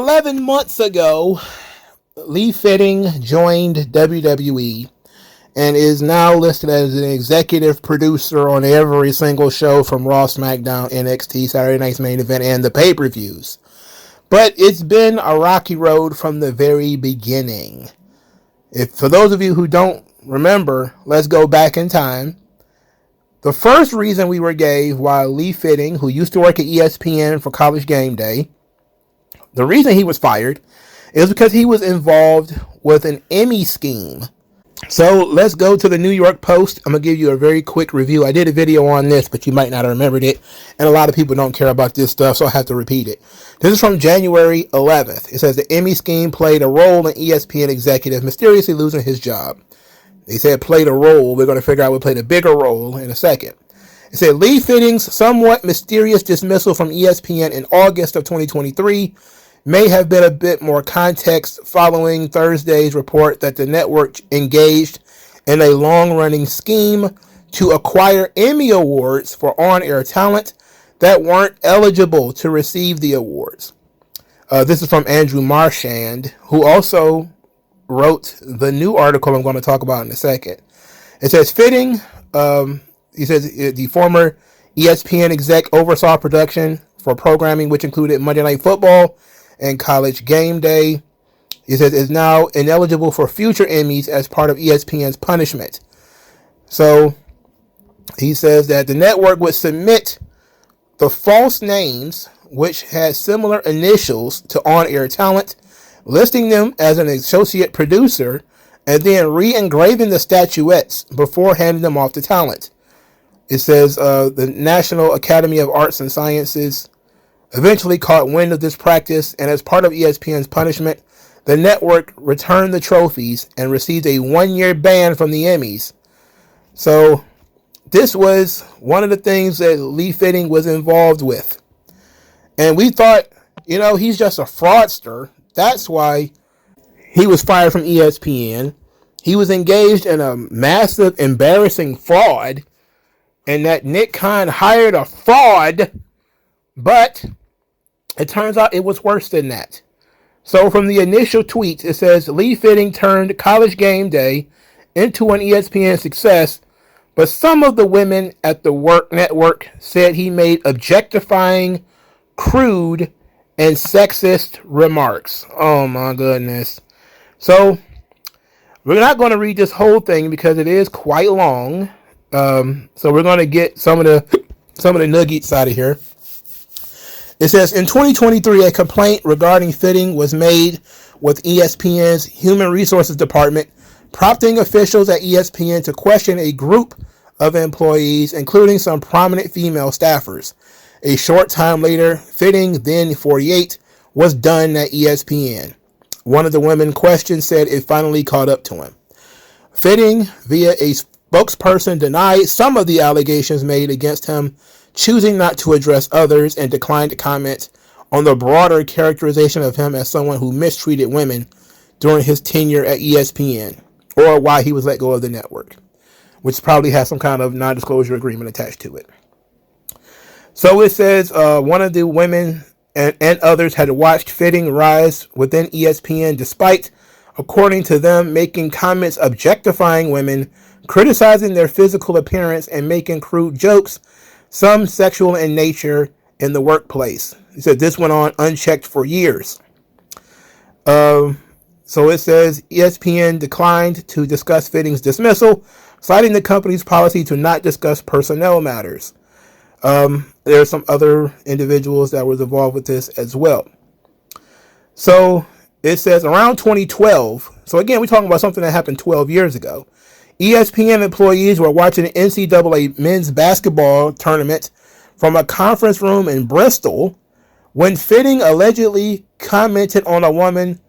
11 months ago, Lee Fitting joined WWE and is now listed as an executive producer on every single show from Raw, SmackDown, NXT, Saturday Night's Main Event, and the pay-per-views. But it's been a rocky road from the very beginning. For those of you who don't remember, let's go back in time. The first reason we were gave why Lee Fitting, who used to work at ESPN for College Game Day, the reason he was fired is because he was involved with an Emmy scheme. So let's go to the New York Post. I'm going to give you a very quick review. I did a video on this, but you might not have remembered it. And a lot of people don't care about this stuff, so I have to repeat it. This is from January 11th. It says the Emmy scheme played a role in ESPN executive mysteriously losing his job. They said played a role. We're going to figure out what played a bigger role in a second. It said Lee Fitting's somewhat mysterious dismissal from ESPN in August of 2023 may have been a bit more context following Thursday's report that the network engaged in a long-running scheme to acquire Emmy awards for on-air talent that weren't eligible to receive the awards. This is from Andrew Marchand, who also wrote the new article I'm going to talk about in a second. It says Fitting, he says the former ESPN exec oversaw production for programming which included Monday Night Football and College Game Day. He says is now ineligible for future Emmys as part of ESPN's punishment. So he says that the network would submit the false names which had similar initials to on-air talent, listing them as an associate producer, and then re-engraving the statuettes before handing them off to talent. It says the National Academy of Arts and Sciences eventually caught wind of this practice, and as part of ESPN's punishment, the network returned the trophies and received a 1-year ban from the Emmys. So this was one of the things that Lee Fitting was involved with. And we thought, he's just a fraudster. That's why he was fired from ESPN. He was engaged in a massive, embarrassing fraud, and that Nick Khan hired a fraud, but it turns out it was worse than that. So from the initial tweets, it says Lee Fitting turned College Game Day into an ESPN success, but some of the women at the work network said he made objectifying, crude, and sexist remarks. Oh my goodness. So we're not going to read this whole thing because it is quite long. So we're going to get some of the nuggets out of here. It says, in 2023, a complaint regarding Fitting was made with ESPN's Human Resources Department, prompting officials at ESPN to question a group of employees, including some prominent female staffers. A short time later, Fitting, then 48, was done at ESPN. One of the women questioned said it finally caught up to him. Fitting, via a spokesperson, denied some of the allegations made against him, choosing not to address others, and declined to comment on the broader characterization of him as someone who mistreated women during his tenure at ESPN, or why he was let go of the network, which probably has some kind of non-disclosure agreement attached to it. So it says one of the women and others had watched Fitting rise within ESPN despite, according to them, making comments objectifying women, criticizing their physical appearance, and making crude jokes, some sexual in nature, in the workplace. He said this went on unchecked for years. So it says ESPN declined to discuss Fitting's dismissal, citing the company's policy to not discuss personnel matters. There are some other individuals that were involved with this as well. So it says around 2012. So again, we're talking about something that happened 12 years ago. ESPN employees were watching an NCAA men's basketball tournament from a conference room in Bristol when Fitting allegedly commented on a woman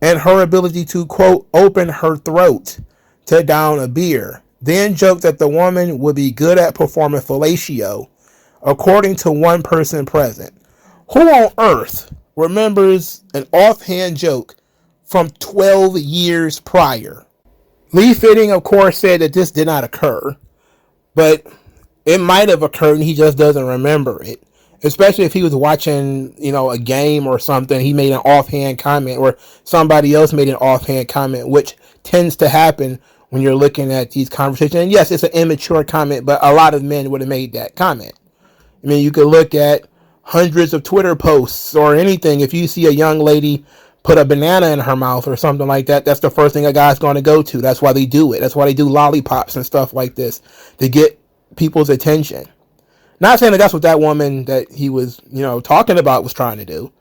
and her ability to, quote, open her throat to down a beer, then joked that the woman would be good at performing fellatio, according to one person present. Who on earth remembers an offhand joke from 12 years prior? Lee Fitting, of course, said that this did not occur, but it might have occurred and he just doesn't remember it. especially if he was watching, a game or something. He made an offhand comment, or somebody else made an offhand comment, which tends to happen when you're looking at these conversations. And yes, it's an immature comment, but a lot of men would have made that comment. I mean, you could look at hundreds of Twitter posts or anything. If you see a young lady put a banana in her mouth or something like that, that's the first thing a guy's going to go to. That's why they do it. That's why they do lollipops and stuff like this, to get people's attention. Not saying that that's what that woman that he was, talking about was trying to do,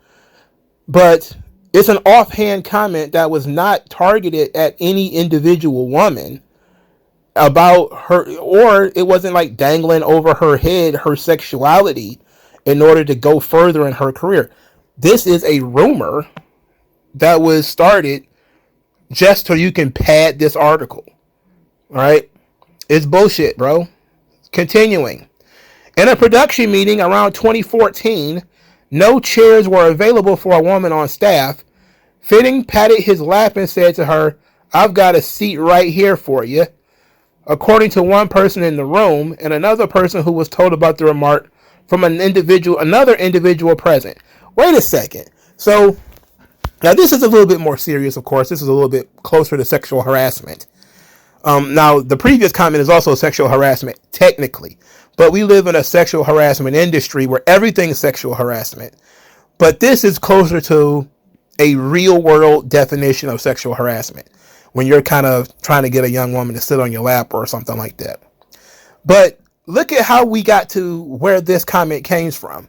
but it's an offhand comment that was not targeted at any individual woman about her, or it wasn't like dangling over her head her sexuality in order to go further in her career. This is a rumor that was started just so you can pad this article. All right? It's bullshit, bro. Continuing. In a production meeting around 2014, no chairs were available for a woman on staff. Fitting patted his lap and said to her, "I've got a seat right here for you," according to one person in the room, and another person who was told about the remark from another individual present. Wait a second. So, now this is a little bit more serious, of course. This is a little bit closer to sexual harassment. Now, the previous comment is also sexual harassment, technically. But we live in a sexual harassment industry where everything is sexual harassment. But this is closer to a real world definition of sexual harassment, when you're kind of trying to get a young woman to sit on your lap or something like that. But look at how we got to where this comment came from.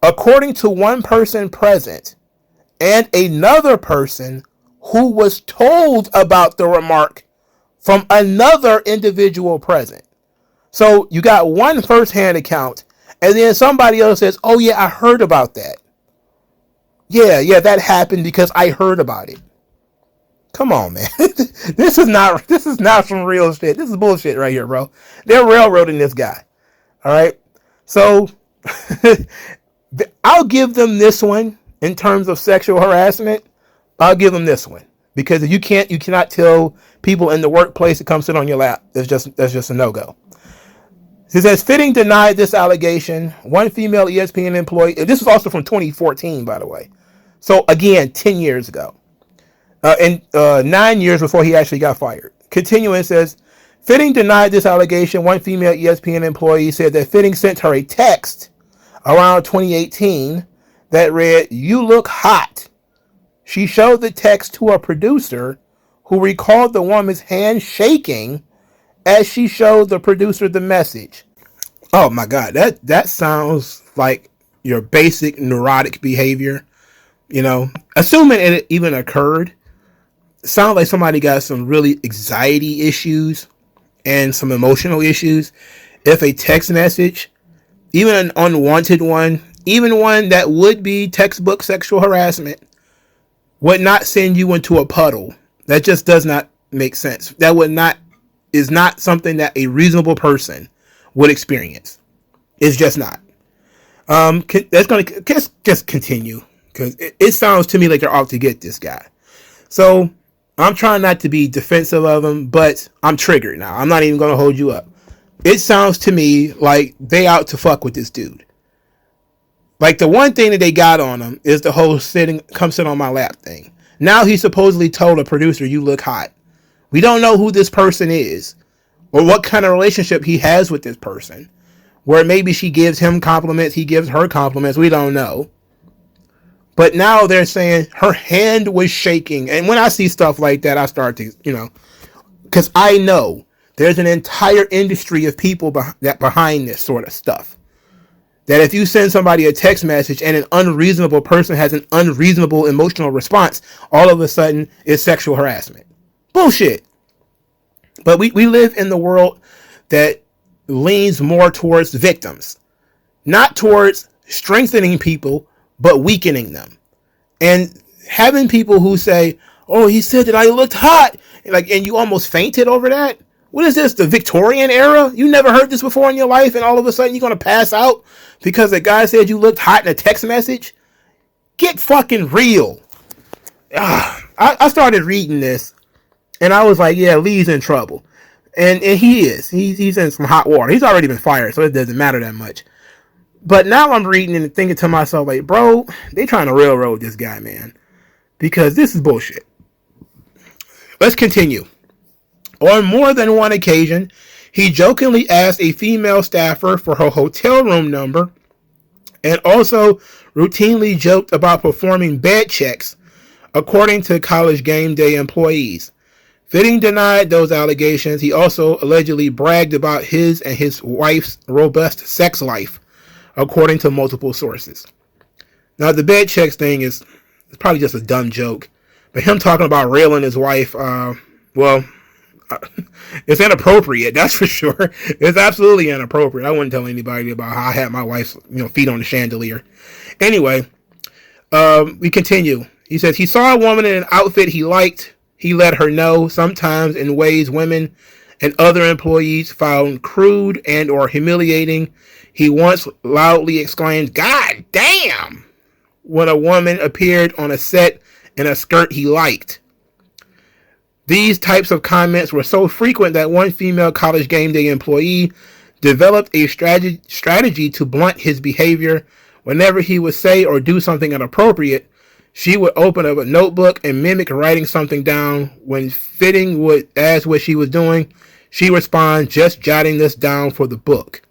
According to one person present and another person who was told about the remark from another individual present. So you got one first-hand account, and then somebody else says, "Oh yeah, I heard about that. Yeah, that happened because I heard about it." Come on, man. This is not some real shit. This is bullshit right here, bro. They're railroading this guy. All right. So I'll give them this one in terms of sexual harassment. I'll give them this one, because you cannot tell people in the workplace to come sit on your lap. That's just a no-go. It says, Fitting denied this allegation. One female ESPN employee. This was also from 2014, by the way. So again, 10 years ago. And 9 years before he actually got fired. Continuing, says, Fitting denied this allegation. One female ESPN employee said that Fitting sent her a text around 2018 that read, "You look hot." She showed the text to a producer who recalled the woman's hand shaking as she showed the producer the message. Oh my God, that sounds like your basic neurotic behavior. Assuming it even occurred, sounds like somebody got some really anxiety issues and some emotional issues. If a text message, even an unwanted one, even one that would be textbook sexual harassment, would not send you into a puddle. That just does not make sense. That is not something that a reasonable person would experience. It's just not. That's going to just continue, because it sounds to me like they're out to get this guy. So I'm trying not to be defensive of him, but I'm triggered now. I'm not even going to hold you up. It sounds to me like they out to fuck with this dude. Like, the one thing that they got on him is the whole come sit on my lap thing. Now he supposedly told a producer, "You look hot." We don't know who this person is or what kind of relationship he has with this person, where maybe she gives him compliments, he gives her compliments. We don't know. But now they're saying her hand was shaking. And when I see stuff like that, I start to, because I know there's an entire industry of people behind this sort of stuff. That if you send somebody a text message and an unreasonable person has an unreasonable emotional response, all of a sudden it's sexual harassment. Bullshit. But we live in the world that leans more towards victims, not towards strengthening people, but weakening them. And having people who say, "Oh, he said that I looked hot," and you almost fainted over that. What is this, the Victorian era? You never heard this before in your life, and all of a sudden you're going to pass out because the guy said you looked hot in a text message? Get fucking real. I started reading this, and I was like, yeah, Lee's in trouble. And he is. He's in some hot water. He's already been fired, so it doesn't matter that much. But now I'm reading and thinking to myself, like, bro, they trying to railroad this guy, man. Because this is bullshit. Let's continue. On more than one occasion, he jokingly asked a female staffer for her hotel room number and also routinely joked about performing bed checks, according to College Game Day employees. Fitting denied those allegations. He also allegedly bragged about his and his wife's robust sex life, according to multiple sources. Now, the bed checks thing is probably just a dumb joke, but him talking about railing his wife, it's inappropriate, that's for sure. It's absolutely inappropriate. I wouldn't tell anybody about how I had my wife's feet on the chandelier. Anyway, we continue. He says he saw a woman in an outfit he liked. He let her know, sometimes in ways women and other employees found crude and or humiliating. He once loudly exclaimed, "God damn," when a woman appeared on a set in a skirt he liked. These types of comments were so frequent that one female College Game Day employee developed a strategy to blunt his behavior. Whenever he would say or do something inappropriate, she would open up a notebook and mimic writing something down. When Fitting would ask what she was doing, she responds, "Just jotting this down for the book."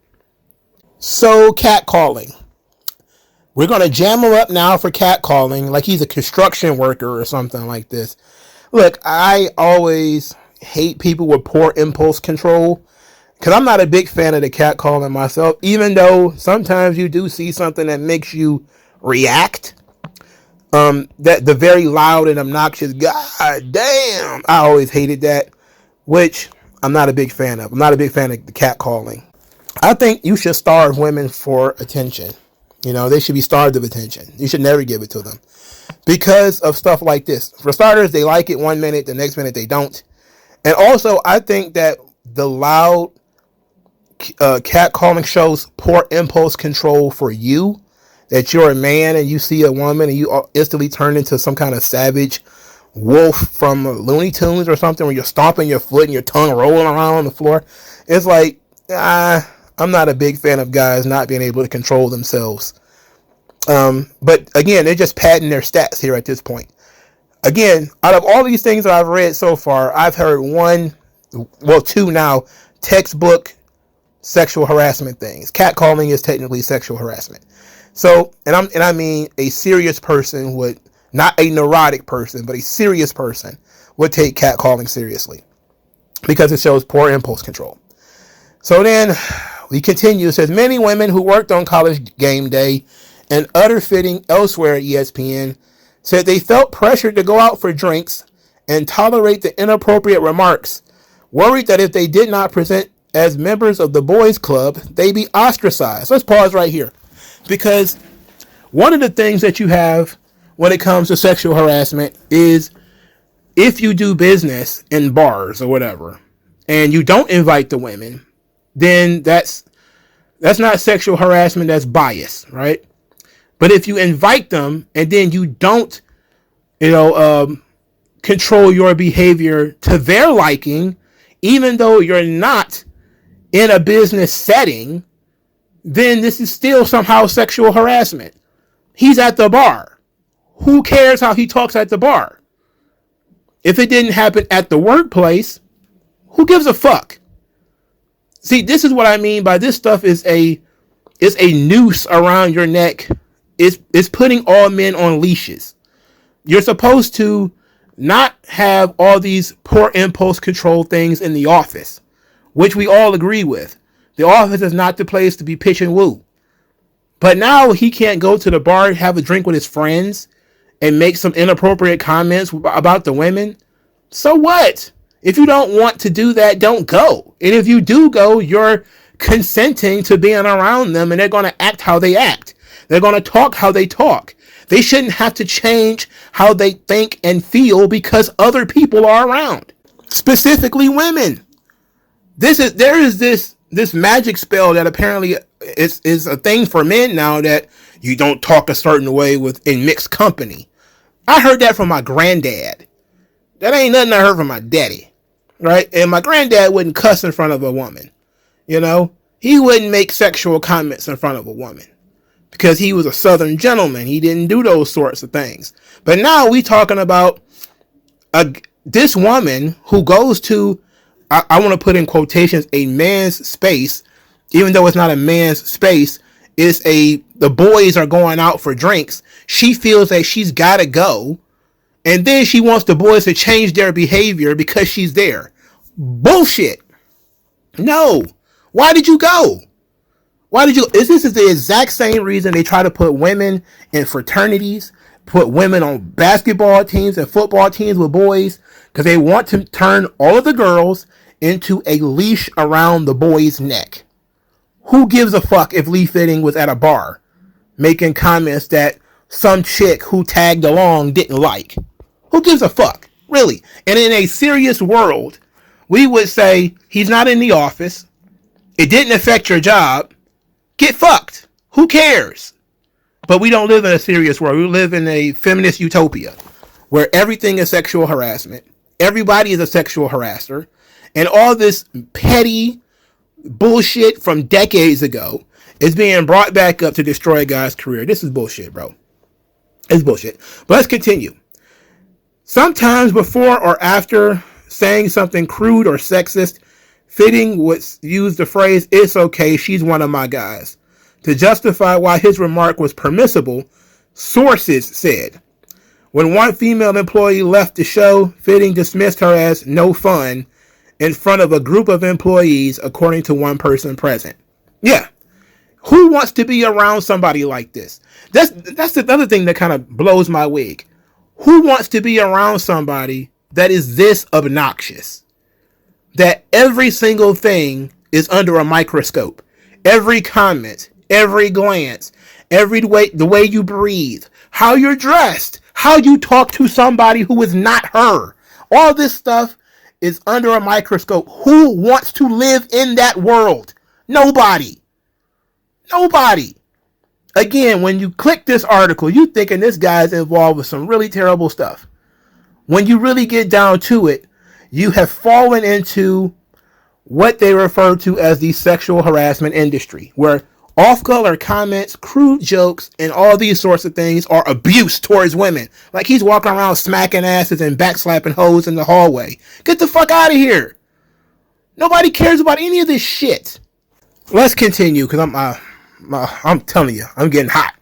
So, catcalling. We're going to jam him up now for catcalling, like he's a construction worker or something like this. Look, I always hate people with poor impulse control, because I'm not a big fan of the catcalling myself, even though sometimes you do see something that makes you react. That the very loud and obnoxious "God damn," I always hated that, which I'm not a big fan of. I'm not a big fan of the catcalling. I think you should starve women for attention. They should be starved of attention. You should never give it to them because of stuff like this. For starters, they like it one minute, the next minute they don't. And also, I think that the loud catcalling shows poor impulse control for you. That you're a man and you see a woman and you instantly turn into some kind of savage wolf from Looney Tunes or something, where you're stomping your foot and your tongue rolling around on the floor. It's like, I'm not a big fan of guys not being able to control themselves. But again, they're just padding their stats here at this point. Again, out of all these things that I've read so far, I've heard two now, textbook sexual harassment things. Catcalling is technically sexual harassment. So, and I mean a serious person would, not a neurotic person, but a serious person would take catcalling seriously because it shows poor impulse control. So then we continue. It says many women who worked on College Game Day and other fitting elsewhere at ESPN said they felt pressured to go out for drinks and tolerate the inappropriate remarks, worried that if they did not present as members of the boys club, they'd be ostracized. Let's pause right here. Because one of the things that you have when it comes to sexual harassment is if you do business in bars or whatever, and you don't invite the women, then that's not sexual harassment, that's bias, right? But if you invite them and then you don't, control your behavior to their liking, even though you're not in a business setting, then this is still somehow sexual harassment. He's at the bar. Who cares how he talks at the bar? If it didn't happen at the workplace, who gives a fuck? See, this is what I mean by this stuff is a noose around your neck. It's putting all men on leashes. You're supposed to not have all these poor impulse control things in the office, which we all agree with. The office is not the place to be pitch and woo. But now he can't go to the bar, have a drink with his friends, and make some inappropriate comments about the women. So what? If you don't want to do that, don't go. And if you do go, you're consenting to being around them, and they're going to act how they act. They're going to talk how they talk. They shouldn't have to change how they think and feel because other people are around. Specifically women. There is this magic spell that apparently is a thing for men now, that you don't talk a certain way in mixed company. I heard that from my granddad. That ain't nothing I heard from my daddy, right? And my granddad wouldn't cuss in front of a woman. He wouldn't make sexual comments in front of a woman. because he was a Southern gentleman. He didn't do those sorts of things. But now we talking about this woman who goes to, I want to put in quotations, a man's space, even though it's not a man's space. The boys are going out for drinks. She feels that she's got to go. And then she wants the boys to change their behavior because she's there. Bullshit. No. Why did you go? This is the exact same reason they try to put women in fraternities, put women on basketball teams and football teams with boys, because they want to turn all of the girls into a leash around the boy's neck. Who gives a fuck if Lee Fitting was at a bar making comments that some chick who tagged along didn't like? Who gives a fuck? Really? And in a serious world, we would say he's not in the office. It didn't affect your job. Get fucked. Who cares? But we don't live in a serious world. We live in a feminist utopia where everything is sexual harassment. Everybody is a sexual harasser. And all this petty bullshit from decades ago is being brought back up to destroy a guy's career. This is bullshit, bro. It's bullshit. But let's continue. Sometimes before or after saying something crude or sexist, Fitting would use the phrase, "It's okay, she's one of my guys," to justify why his remark was permissible. Sources said, when one female employee left the show, Fitting dismissed her as no fun in front of a group of employees, according to one person present. Yeah. Who wants to be around somebody like this? That's the other thing that kind of blows my wig. Who wants to be around somebody that is this obnoxious? That every single thing is under a microscope. Every comment, every glance, the way you breathe, how you're dressed, how you talk to somebody who is not her. All this stuff is under a microscope. Who wants to live in that world? Nobody. Nobody. Again, when you click this article, you thinking this guy's involved with some really terrible stuff. When you really get down to it, you have fallen into what they refer to as the sexual harassment industry, where off-color comments, crude jokes, and all these sorts of things are abuse towards women. Like he's walking around smacking asses and backslapping hoes in the hallway. Get the fuck out of here. Nobody cares about any of this shit. Let's continue, because I'm telling you, I'm getting hot.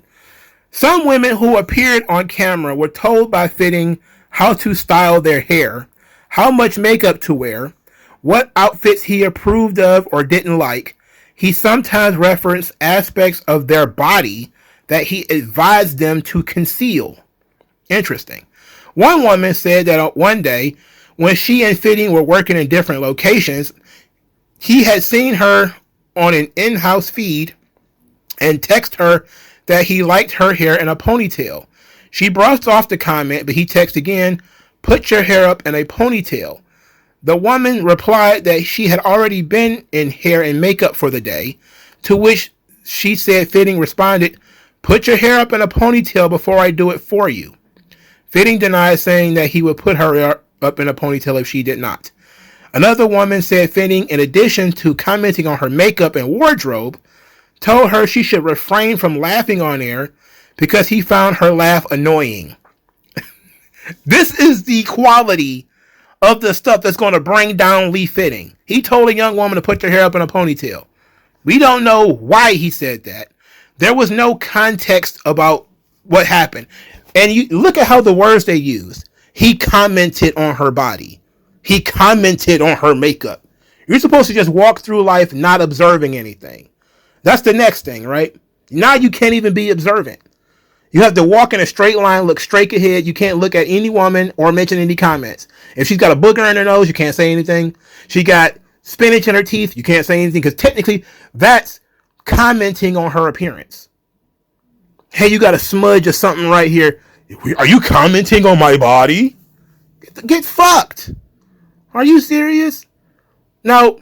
Some women who appeared on camera were told by Fitting how to style their hair, how much makeup to wear, what outfits he approved of or didn't like. He sometimes referenced aspects of their body that he advised them to conceal. Interesting. One woman said that one day, when she and Fitting were working in different locations, he had seen her on an in-house feed and text her that he liked her hair in a ponytail. She brushed off the comment, but he texted again, "Put your hair up in a ponytail." The woman replied that she had already been in hair and makeup for the day, to which she said Fitting responded, "Put your hair up in a ponytail before I do it for you." Fitting denied, saying that he would put her up in a ponytail if she did not. Another woman said Fitting, in addition to commenting on her makeup and wardrobe, told her she should refrain from laughing on air because he found her laugh annoying. This is the quality of the stuff that's going to bring down Lee Fitting. He told a young woman to put her hair up in a ponytail. We don't know why he said that. There was no context about what happened. And you look at how the words they used. He commented on her body. He commented on her makeup. You're supposed to just walk through life not observing anything. That's the next thing, right? Now you can't even be observant. You have to walk in a straight line, look straight ahead. You can't look at any woman or mention any comments. If she's got a booger in her nose, you can't say anything. She got spinach in her teeth, you can't say anything, because technically that's commenting on her appearance. Hey, you got a smudge or something right here. Are you commenting on my body? Get fucked. Are you serious? Now,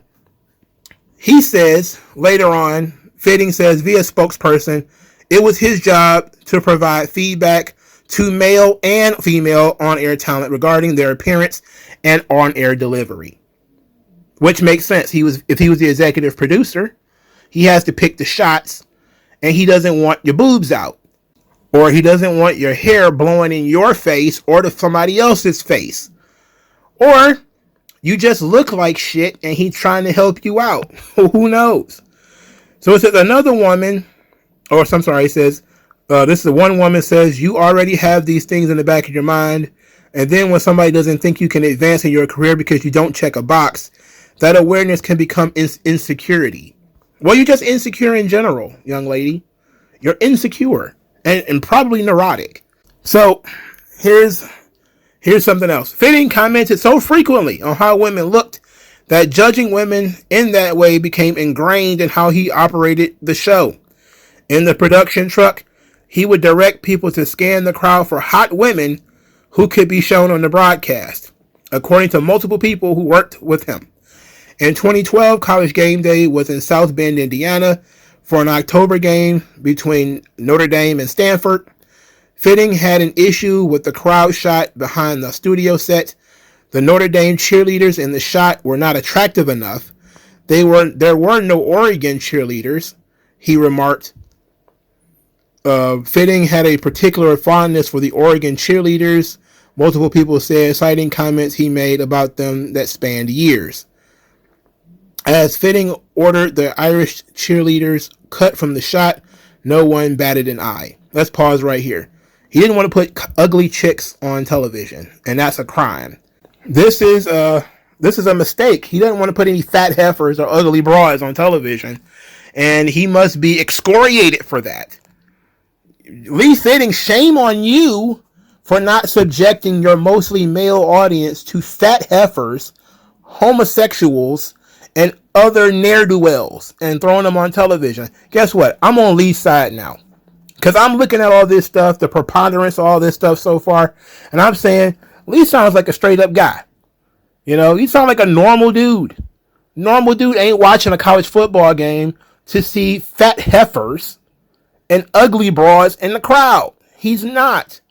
he says later on, Fitting says via spokesperson, it was his job to provide feedback to male and female on-air talent regarding their appearance and on-air delivery. Which makes sense. If he was the executive producer, he has to pick the shots and he doesn't want your boobs out, or he doesn't want your hair blowing in your face or to somebody else's face, or you just look like shit and he's trying to help you out. Who knows? So it says another woman, or I'm sorry, it says, this is one woman says, you already have these things in the back of your mind. And then when somebody doesn't think you can advance in your career because you don't check a box, that awareness can become insecurity. Well, you're just insecure in general, young lady. You're insecure and probably neurotic. So here's something else. Fitting commented so frequently on how women looked that judging women in that way became ingrained in how he operated the show. In the production truck, he would direct people to scan the crowd for hot women who could be shown on the broadcast, according to multiple people who worked with him. In 2012, College Game Day was in South Bend, Indiana, for an October game between Notre Dame and Stanford. Fitting had an issue with the crowd shot behind the studio set. The Notre Dame cheerleaders in the shot were not attractive enough. There were no Oregon cheerleaders, he remarked. Fitting had a particular fondness for the Oregon cheerleaders. Multiple people said, citing comments he made about them that spanned years. As Fitting ordered the Irish cheerleaders cut from the shot, no one batted an eye. Let's pause right here. He didn't want to put ugly chicks on television, and that's a crime. This is a mistake. He doesn't want to put any fat heifers or ugly broads on television, and he must be excoriated for that. Lee Fitting, shame on you for not subjecting your mostly male audience to fat heifers, homosexuals, and other ne'er-do-wells and throwing them on television. Guess what? I'm on Lee's side now. Because I'm looking at all this stuff, the preponderance of all this stuff so far, and I'm saying, Lee sounds like a straight-up guy. You know, he sounds like a normal dude. Normal dude ain't watching a college football game to see fat heifers and ugly broads in the crowd. He's not.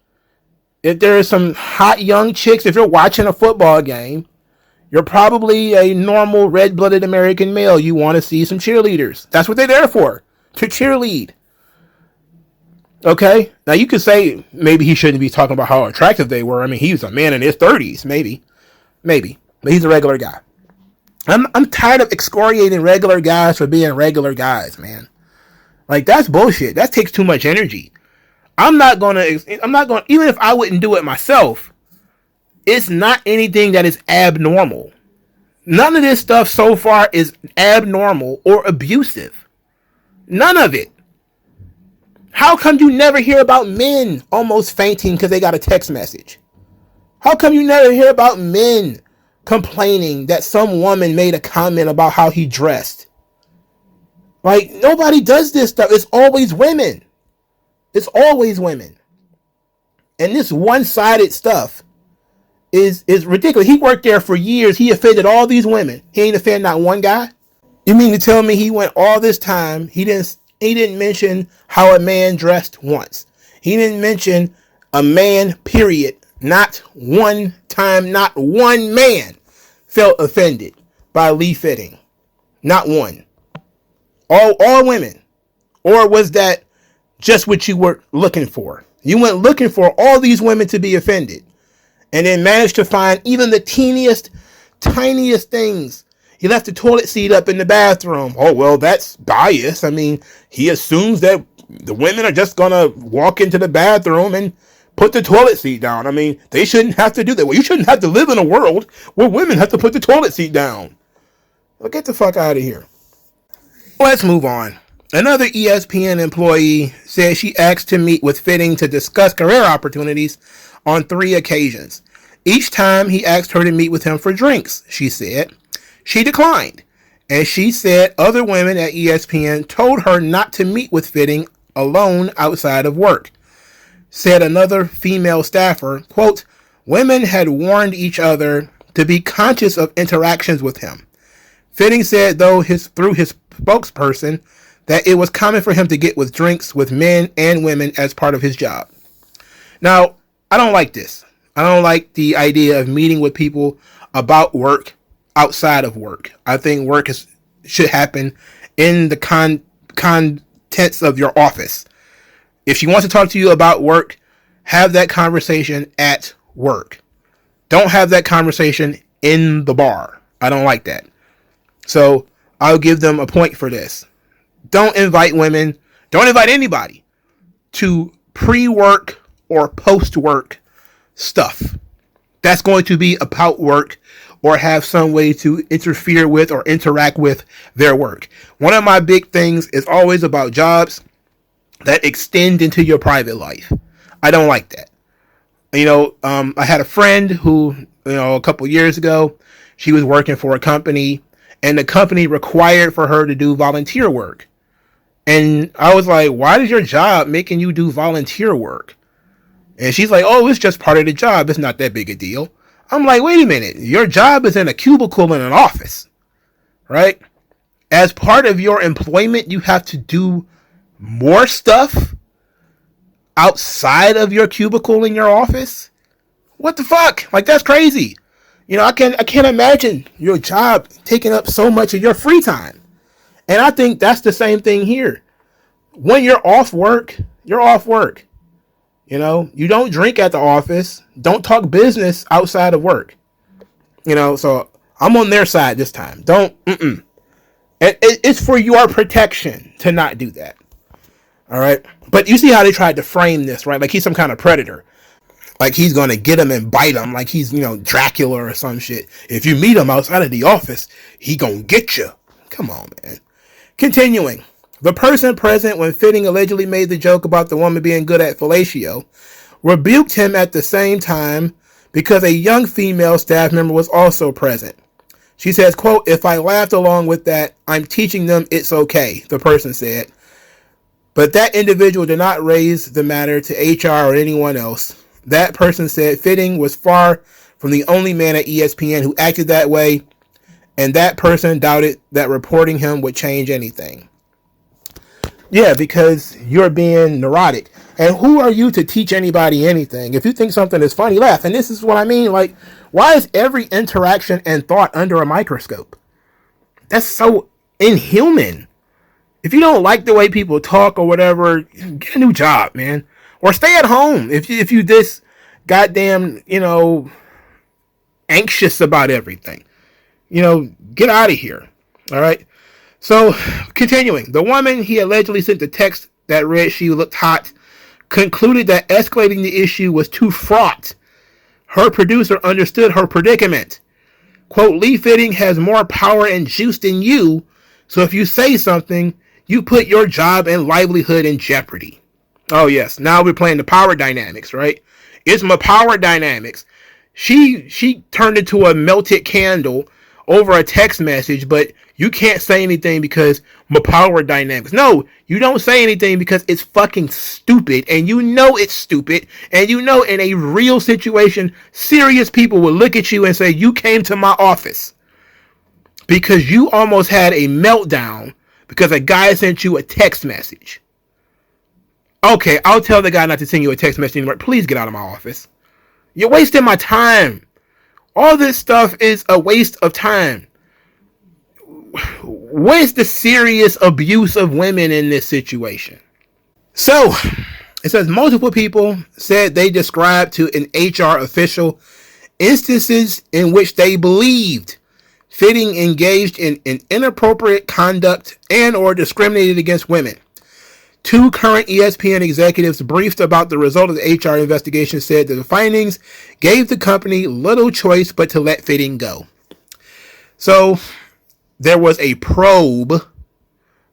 If there are some hot young chicks, if you're watching a football game, you're probably a normal red-blooded American male. You want to see some cheerleaders. That's what they're there for, to cheerlead. Okay? Now, you could say maybe he shouldn't be talking about how attractive they were. I mean, he was a man in his 30s, maybe. But he's a regular guy. I'm tired of excoriating regular guys for being regular guys, man. Like, that's bullshit. That takes too much energy. I'm not gonna, even if I wouldn't do it myself, it's not anything that is abnormal. None of this stuff so far is abnormal or abusive. None of it. How come you never hear about men almost fainting because they got a text message? How come you never hear about men complaining that some woman made a comment about how he dressed? Like, nobody does this stuff. It's always women. It's always women. And this one-sided stuff is ridiculous. He worked there for years. He offended all these women. He ain't offended not one guy? You mean to tell me he went all this time, he didn't mention how a man dressed once. He didn't mention a man, period. Not one time, not one man felt offended by Lee Fitting. Not one. All women. Or was that just what you were looking for? You went looking for all these women to be offended, and then managed to find even the teeniest, tiniest things. He left the toilet seat up in the bathroom. Oh, well, that's bias. I mean, he assumes that the women are just going to walk into the bathroom and put the toilet seat down. I mean, they shouldn't have to do that. Well, you shouldn't have to live in a world where women have to put the toilet seat down. Well, get the fuck out of here. Let's move on. Another ESPN employee says she asked to meet with Fitting to discuss career opportunities on 3 occasions. Each time he asked her to meet with him for drinks, she said. She declined, and she said other women at ESPN told her not to meet with Fitting alone outside of work. Said another female staffer, quote, women had warned each other to be conscious of interactions with him. Fitting said, through his spokesperson, that it was common for him to get with drinks with men and women as part of his job. Now, I don't like this. I don't like the idea of meeting with people about work outside of work. I think work should happen in the context tents of your office. If she wants to talk to you about work, have that conversation at work. Don't have that conversation in the bar. I don't like that. So I'll give them a point for this. Don't invite women, don't invite anybody to pre-work or post-work stuff. That's going to be about work or have some way to interfere with or interact with their work. One of my big things is always about jobs that extend into your private life. I don't like that. I had a friend who, a couple years ago, she was working for a company and the company required for her to do volunteer work. And I was like, why is your job making you do volunteer work? And she's like, oh, it's just part of the job. It's not that big a deal. I'm like, wait a minute. Your job is in a cubicle in an office, right? As part of your employment, you have to do more stuff outside of your cubicle in your office. What the fuck? Like, that's crazy. I can't imagine your job taking up so much of your free time. And I think that's the same thing here. When you're off work, you're off work. You don't drink at the office. Don't talk business outside of work. So I'm on their side this time. It's for your protection to not do that. All right. But you see how they tried to frame this, right? Like he's some kind of predator. Like he's going to get him and bite him like he's, Dracula or some shit. If you meet him outside of the office, he going to get you. Come on, man. Continuing. The person present when Fitting allegedly made the joke about the woman being good at fellatio rebuked him at the same time because a young female staff member was also present. She says, quote, if I laughed along with that, I'm teaching them it's okay, the person said. But that individual did not raise the matter to HR or anyone else. That person said Fitting was far from the only man at ESPN who acted that way, and that person doubted that reporting him would change anything. Yeah, because you're being neurotic. And who are you to teach anybody anything? If you think something is funny, laugh. And this is what I mean. Like, why is every interaction and thought under a microscope? That's so inhuman. If you don't like the way people talk or whatever, get a new job, man. Or stay at home. If you this goddamn, anxious about everything. Get out of here. All right. So, continuing. The woman he allegedly sent the text that read she looked hot concluded that escalating the issue was too fraught. Her producer understood her predicament. Quote, Lee Fitting has more power and juice than you, so if you say something, you put your job and livelihood in jeopardy. Oh, yes. Now we're playing the power dynamics, right? It's my power dynamics. She turned into a melted candle over a text message, but you can't say anything because my power dynamics. No, you don't say anything because it's fucking stupid, and it's stupid, and in a real situation, serious people will look at you and say, you came to my office because you almost had a meltdown because a guy sent you a text message. Okay, I'll tell the guy not to send you a text message anymore. Please get out of my office. You're wasting my time. All this stuff is a waste of time. What is the serious abuse of women in this situation? So, it says multiple people said they described to an HR official instances in which they believed Fitting engaged in inappropriate conduct and or discriminated against women. Two current ESPN executives briefed about the result of the HR investigation said that the findings gave the company little choice but to let Fitting go. So there was a probe,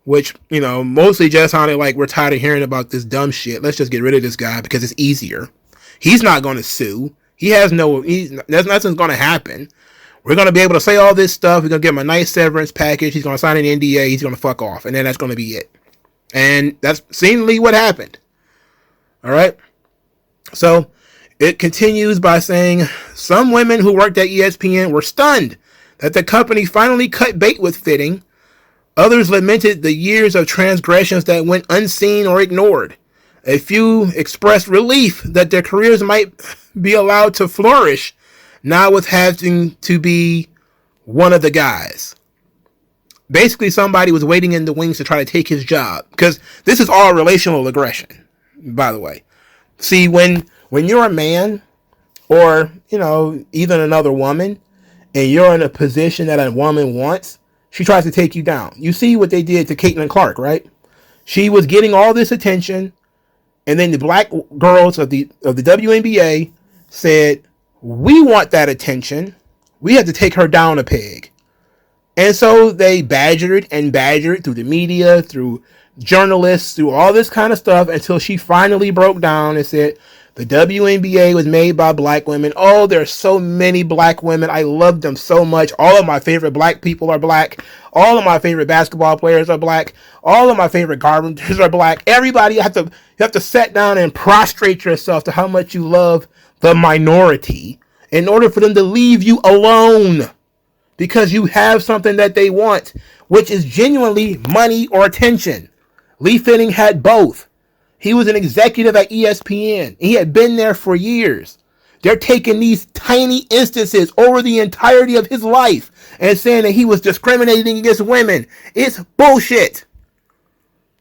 which, mostly just sounded like we're tired of hearing about this dumb shit. Let's just get rid of this guy because it's easier. He's not going to sue. There's nothing's going to happen. We're going to be able to say all this stuff. We're going to give him a nice severance package. He's going to sign an NDA. He's going to fuck off. And then that's going to be it. And that's seemingly what happened. All right. So it continues by saying some women who worked at ESPN were stunned that the company finally cut bait with Fitting. Others lamented the years of transgressions that went unseen or ignored. A few expressed relief that their careers might be allowed to flourish, now with having to be one of the guys. Basically, somebody was waiting in the wings to try to take his job. Because this is all relational aggression, by the way. See, when you're a man, or, even another woman, and you're in a position that a woman wants, she tries to take you down. You see what they did to Caitlin Clark, right? She was getting all this attention, and then the black girls of the WNBA said, we want that attention. We have to take her down a peg. And so they badgered through the media, through journalists, through all this kind of stuff, until she finally broke down and said, the WNBA was made by black women. Oh, there are so many black women. I love them so much. All of my favorite black people are black. All of my favorite basketball players are black. All of my favorite carpenters are black. Everybody, you have to sit down and prostrate yourself to how much you love the minority in order for them to leave you alone, because you have something that they want, which is genuinely money or attention. Lee Fitting had both. He was an executive at ESPN. He had been there for years. They're taking these tiny instances over the entirety of his life and saying that he was discriminating against women. It's bullshit.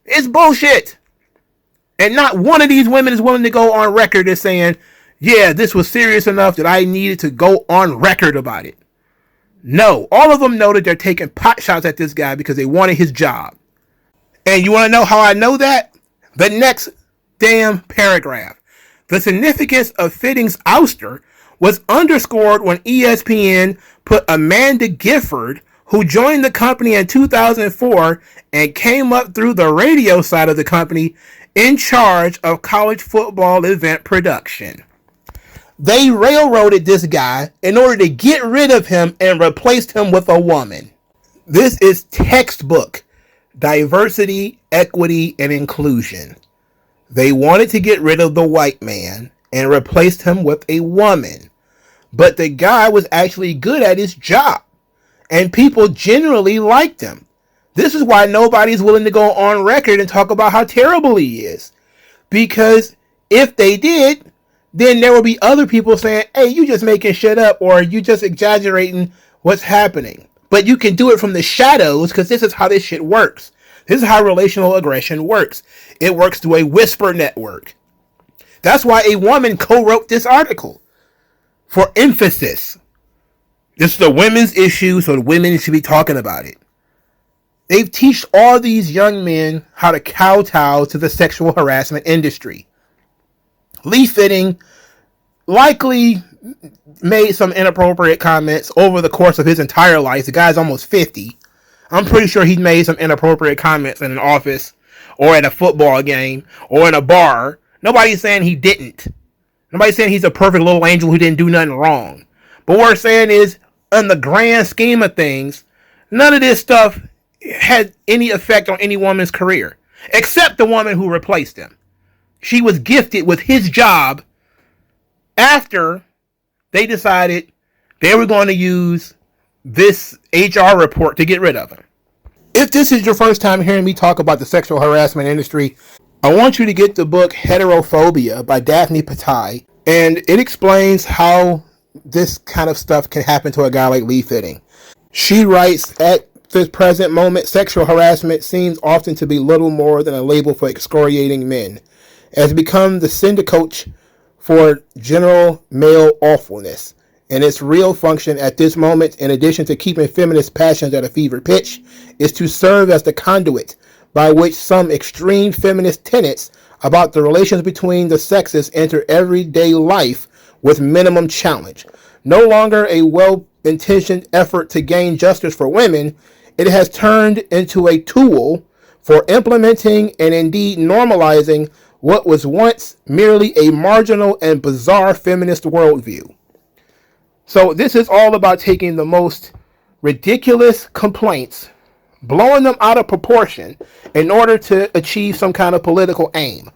It's bullshit. And not one of these women is willing to go on record as saying, yeah, this was serious enough that I needed to go on record about it. No, all of them know that they're taking pot shots at this guy because they wanted his job. And you want to know how I know that? The next damn paragraph. The significance of Fitting's ouster was underscored when ESPN put Amanda Gifford, who joined the company in 2004 and came up through the radio side of the company, in charge of college football event production. They railroaded this guy in order to get rid of him and replaced him with a woman. This is textbook diversity, equity, and inclusion. They wanted to get rid of the white man and replaced him with a woman. But the guy was actually good at his job, and people generally liked him. This is why nobody's willing to go on record and talk about how terrible he is. Because if they did, then there will be other people saying, hey, you just making shit up, or you just exaggerating what's happening. But you can do it from the shadows, because this is how this shit works. This is how relational aggression works. It works through a whisper network. That's why a woman co-wrote this article. For emphasis. This is a women's issue, so the women should be talking about it. They've taught all these young men how to kowtow to the sexual harassment industry. Lee Fitting likely made some inappropriate comments over the course of his entire life. The guy's almost 50. I'm pretty sure he made some inappropriate comments in an office or at a football game or in a bar. Nobody's saying he didn't. Nobody's saying he's a perfect little angel who didn't do nothing wrong. But what we're saying is, in the grand scheme of things, none of this stuff had any effect on any woman's career, except the woman who replaced him. She was gifted with his job after they decided they were going to use this HR report to get rid of him. If this is your first time hearing me talk about the sexual harassment industry, I want you to get the book Heterophobia by Daphne Patai, and it explains how this kind of stuff can happen to a guy like Lee Fitting. She writes, at the present moment, sexual harassment seems often to be little more than a label for excoriating men. It has become the syndicote for general male awfulness, and its real function at this moment, in addition to keeping feminist passions at a fever pitch, is to serve as the conduit by which some extreme feminist tenets about the relations between the sexes enter everyday life with minimum challenge. No longer a well-intentioned effort to gain justice for women, it has turned into a tool for implementing and indeed normalizing what was once merely a marginal and bizarre feminist worldview. So this is all about taking the most ridiculous complaints, blowing them out of proportion in order to achieve some kind of political aim,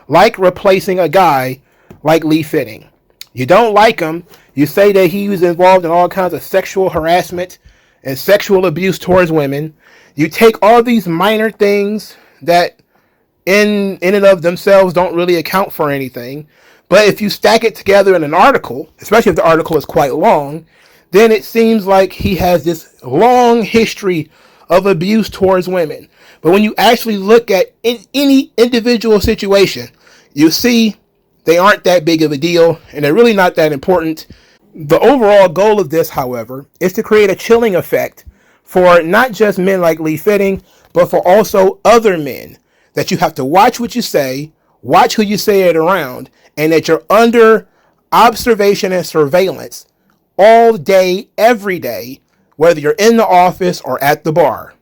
like replacing a guy like Lee Fitting. You don't like him, you say that he was involved in all kinds of sexual harassment and sexual abuse towards women. You take all these minor things that in and of themselves don't really account for anything. But if you stack it together in an article, especially if the article is quite long, then it seems like he has this long history of abuse towards women. But when you actually look at any individual situation, you see they aren't that big of a deal, and they're really not that important. The overall goal of this, however, is to create a chilling effect for not just men like Lee Fitting, but for also other men, that you have to watch what you say, watch who you say it around, and that you're under observation and surveillance all day, every day, whether you're in the office or at the bar.